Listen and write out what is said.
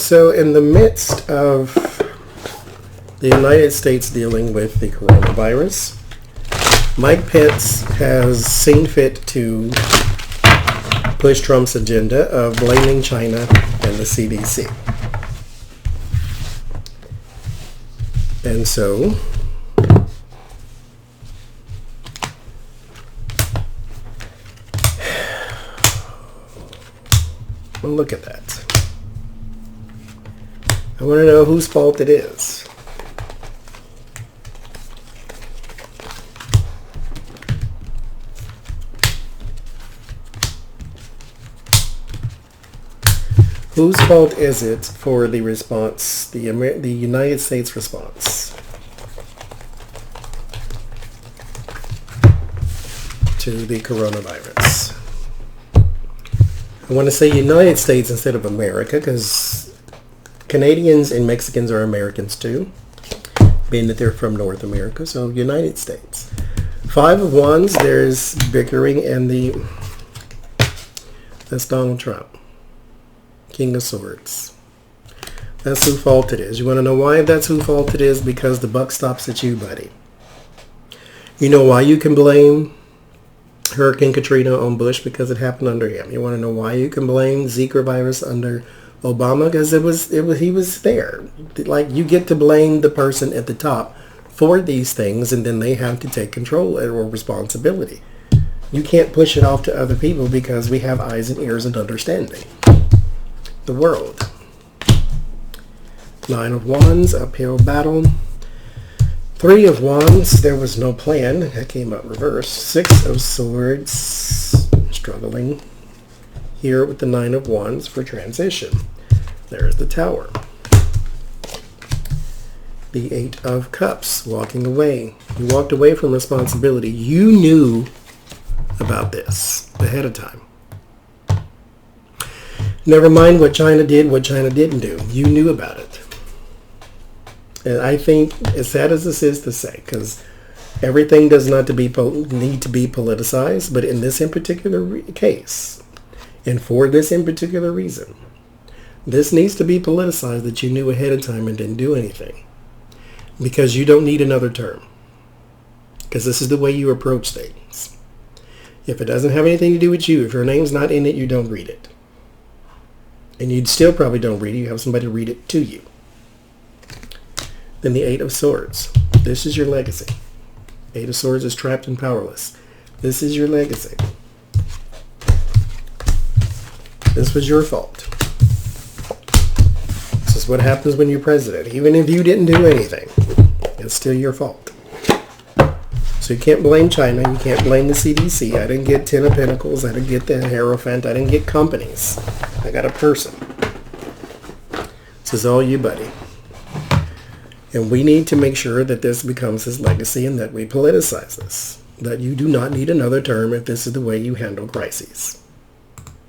So in the midst of the United States dealing with the coronavirus, Mike Pence has seen fit to push Trump's agenda of blaming China and the CDC. And so well, look at that. I want to know whose fault it is. Whose fault is it for the response, the United States response to the coronavirus? I want to say United States instead of America, because Canadians and Mexicans are Americans too, being that they're from North America, so United States. Five of Wands, there's bickering, and that's Donald Trump. King of Swords. That's whose fault it is. You want to know why that's whose fault it is? Because the buck stops at you, buddy. You know why you can blame Hurricane Katrina on Bush? Because it happened under him. You want to know why you can blame Zika virus under Obama? Because he was there. Like, you get to blame the person at the top for these things, and then they have to take control or responsibility. You can't push it off to other people because we have eyes and ears and understanding. The world. Nine of Wands, uphill battle. Three of Wands, there was no plan. That came up reversed. Six of Swords, struggling here with the Nine of Wands for transition. There's the Tower. The Eight of Cups, walking away. You walked away from responsibility. You knew about this ahead of time. Never mind what China did, what China didn't do. You knew about it. And I think, as sad as this is to say, because everything does not need to be politicized, but in this in particular case, and for this in particular reason, this needs to be politicized that you knew ahead of time and didn't do anything. Because you don't need another term. Because this is the way you approach things. If it doesn't have anything to do with you, if your name's not in it, you don't read it. And you still probably don't read it. You have somebody read it to you. Then the Eight of Swords. This is your legacy. Eight of Swords is trapped and powerless. This is your legacy. This was your fault. This is what happens when you're president. Even if you didn't do anything, it's still your fault. So you can't blame China. You can't blame the CDC. I didn't get Ten of Pentacles. I didn't get the Hierophant. I didn't get companies. I got a person. This is all you, buddy. And we need to make sure that this becomes his legacy and that we politicize this. That you do not need another term if this is the way you handle crises.